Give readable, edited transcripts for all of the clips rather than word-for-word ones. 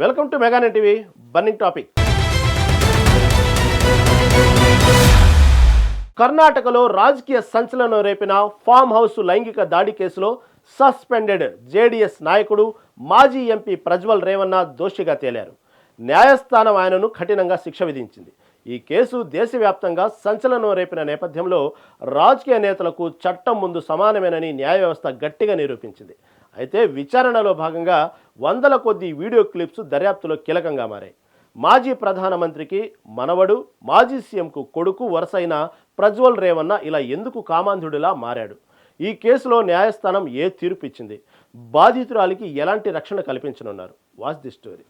Welcome to mega TV burning topic. కర్ణాటకలో రాజకీయ సంచలనం రేపిన ఫామ్ హౌస్ లైంగిక దాడి కేసులో సస్పెండెడ్ జేడీఎస్ నాయకుడు మాజీ ఎంపీ ప్రజ్వల్ రేవన్న దోషిగా తేలారు. న్యాయస్థానం ఆయనను కఠినంగా శిక్ష విధించింది. ఈ కేసు దేశవ్యాప్తంగా సంచలనం రేపిన నేపథ్యంలో రాజకీయ నేతలకు చట్టం ముందు సమానమేనని న్యాయ వ్యవస్థ గట్టిగా నిరూపించింది. అయితే విచారణలో భాగంగా వందల కొద్ది వీడియో క్లిప్స్ దర్యాప్తులో కీలకంగా మారాయి. మాజీ ప్రధానమంత్రికి మనవడు, మాజీ సీఎంకు కొడుకు వరుసైన ప్రజ్వల్ రేవన్న ఇలా ఎందుకు కామాంధుడిలా మారాడు? ఈ కేసులో న్యాయస్థానం ఏ తీర్పు ఇచ్చింది? బాధితురాలికి ఎలాంటి రక్షణ కల్పించనున్నారు? Watch the story.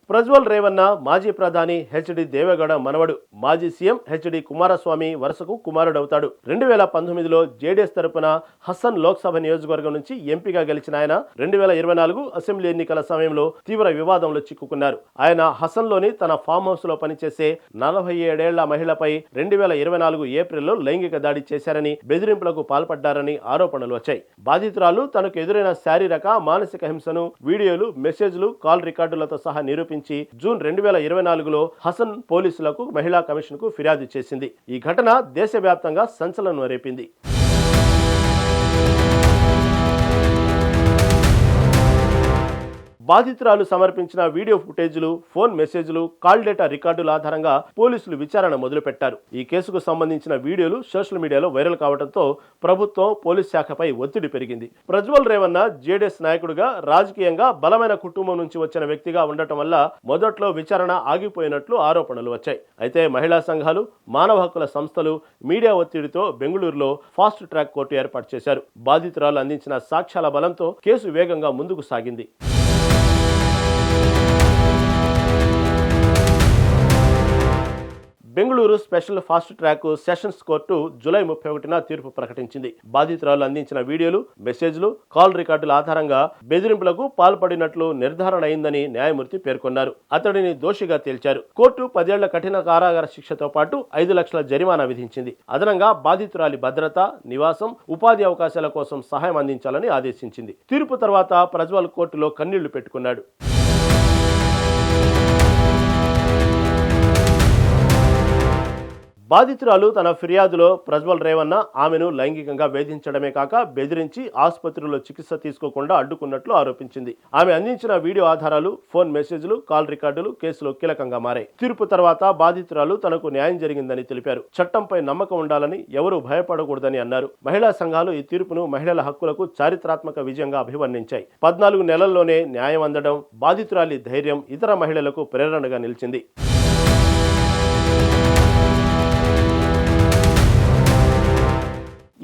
Prajwal Revanna మాజీ ప్రధాని హెచ్డి దేవేగౌడ మనవడు, మాజీ సీఎం హెచ్డి కుమారస్వామి వరుసకు కుమారుడవుతాడు. 2019లో జేడీఎస్ తరపున హసన్ లోక్సభ నియోజకవర్గం నుంచి ఎంపీగా గెలిచిన ఆయన 2024 అసెంబ్లీ ఎన్నికల సమయంలో తీవ్ర వివాదంలో చిక్కుకున్నారు. ఆయన హసన్లోని తన ఫామ్ హౌస్ లో పనిచేసే 47 ఏళ్ల మహిళపై 2024 ఏప్రిల్లో లైంగిక దాడి చేశారని, బెదిరింపులకు పాల్పడ్డారని ఆరోపణలు వచ్చాయి. బాధితురాలు తనకు ఎదురైన శారీరక, మానసిక హింసను వీడియోలు, మెసేజ్లు, కాల్ రికార్డులతో సహా నిరూపించి జూన్ 2024లో హసన్ పోలీసులకు, మహిళా కమిషన్ కు ఫిర్యాదు చేసింది. ఈ ఘటన దేశవ్యాప్తంగా సంచలనం రేపింది. బాధితురాలు సమర్పించిన వీడియో ఫుటేజ్లు, ఫోన్ మెసేజ్లు, కాల్ డేటా రికార్డుల ఆధారంగా పోలీసులు విచారణ మొదలుపెట్టారు. ఈ కేసుకు సంబంధించిన వీడియోలు సోషల్ మీడియాలో వైరల్ కావడంతో ప్రభుత్వం, పోలీస్ శాఖపై ఒత్తిడి పెరిగింది. ప్రజ్వల్ రేవన్న జేడీఎస్ నాయకుడిగా, రాజకీయంగా బలమైన కుటుంబం నుంచి వచ్చిన వ్యక్తిగా ఉండటం వల్ల మొదట్లో విచారణ ఆగిపోయినట్లు ఆరోపణలు వచ్చాయి. అయితే మహిళా సంఘాలు, మానవ హక్కుల సంస్థలు మీడియా ఒత్తిడితో బెంగళూరులో ఫాస్ట్ ట్రాక్ కోర్టు ఏర్పాటు చేశారు. బాధితురాలు అందించిన సాక్ష్యాల బలంతో కేసు వేగంగా ముందుకు సాగింది. Bengaluru special fast track sessions court July 31న తీర్పు ప్రకటించింది. బాధితురాలు అందించిన వీడియోలు, మెసేజ్లు, కాల్ రికార్డుల ఆధారంగా బెదిరింపులకు పాల్పడినట్లు నిర్ధారణ అయిందని న్యాయమూర్తి పేర్కొన్నారు. అతడిని దోషిగా తేల్చారు. కోర్టు 10 ఏళ్ల కఠిన కారాగార శిక్షతో పాటు 5 లక్షల జరిమానా విధించింది. అదనంగా బాధితురాలి భద్రత, నివాసం, ఉపాధి అవకాశాల కోసం సహాయం అందించాలని ఆదేశించింది. తీర్పు తర్వాత ప్రజ్వల్ కోర్టులో కన్నీళ్లు పెట్టుకున్నాడు. బాధితురాలు తన ఫిర్యాదులో ప్రజ్వల్ రేవన్న ఆమెను లైంగికంగా వేధించడమే కాక బెదిరించి ఆసుపత్రిలో చికిత్స తీసుకోకుండా అడ్డుకున్నట్లు ఆరోపించింది. ఆమె అందించిన వీడియో ఆధారాలు, ఫోన్ మెసేజ్లు, కాల్ రికార్డులు కేసులో కీలకంగా మారాయి. తీర్పు తర్వాత బాధితురాలు తనకు న్యాయం జరిగిందని తెలిపారు. చట్టంపై నమ్మకం ఉండాలని, ఎవరూ భయపడకూడదని అన్నారు. మహిళా సంఘాలు ఈ తీర్పును మహిళల హక్కులకు చారిత్రాత్మక విజయంగా అభివర్ణించాయి. 14 నెలల్లోనే న్యాయం అందడం బాధితురాలి ధైర్యం ఇతర మహిళలకు ప్రేరణగా నిలిచింది.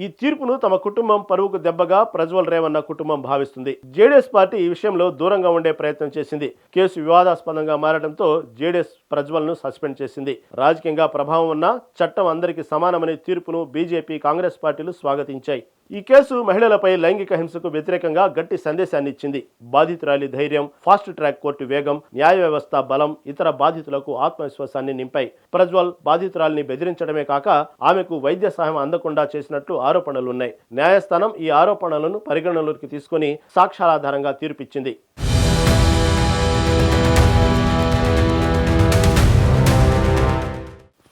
ఈ తీర్పును తమ కుటుంబం పరువుకు దెబ్బగా ప్రజ్వల్ రేవన్న కుటుంబం భావిస్తుంది. జేడీఎస్ పార్టీ ఈ విషయంలో దూరంగా ఉండే ప్రయత్నం చేసింది. కేసు వివాదాస్పదంగా మారడంతో జేడీఎస్ ప్రజ్వల్ ను సస్పెండ్ చేసింది. రాజకీయంగా ప్రభావం ఉన్న చట్టం అందరికీ సమానమనే తీర్పును బీజేపీ, కాంగ్రెస్ పార్టీలు స్వాగతించాయి. ఈ కేసు మహిళలపై లైంగిక హింసకు వ్యతిరేకంగా గట్టి సందేశాన్ని ఇచ్చింది. బాధితురాలి ధైర్యం, ఫాస్ట్ ట్రాక్ కోర్టు వేగం, న్యాయ వ్యవస్థ బలం ఇతర బాధితులకు ఆత్మవిశ్వాసాన్ని నింపాయి. ప్రజ్వల్ బాధితురాలిని బెదిరించడమే కాక ఆమెకు వైద్య సహాయం అందకుండా చేసినట్లు ఆరోపణలున్నాయి. న్యాయస్థానం ఈ ఆరోపణలను పరిగణలోకి తీసుకుని సాక్ష్యాల ఆధారంగా తీర్పిచ్చింది.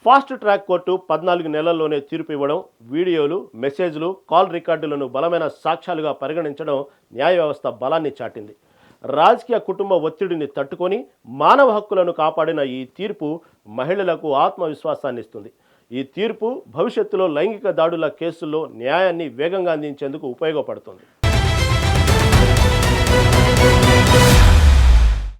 ఫాస్ట్ ట్రాక్ కోర్టు 14 నెలల్లోనే తీర్పు ఇవ్వడం, వీడియోలు, మెసేజ్లు, కాల్ రికార్డులను బలమైన సాక్ష్యాలుగా పరిగణించడం న్యాయ వ్యవస్థ బలాన్ని చాటింది. రాజకీయ కుటుంబ ఒత్తిడిని తట్టుకొని మానవ హక్కులను కాపాడిన ఈ తీర్పు మహిళలకు ఆత్మవిశ్వాసాన్ని ఇస్తుంది. ఈ తీర్పు భవిష్యత్తులో లైంగిక దాడుల కేసుల్లో న్యాయాన్ని వేగంగా అందించేందుకు ఉపయోగపడుతుంది.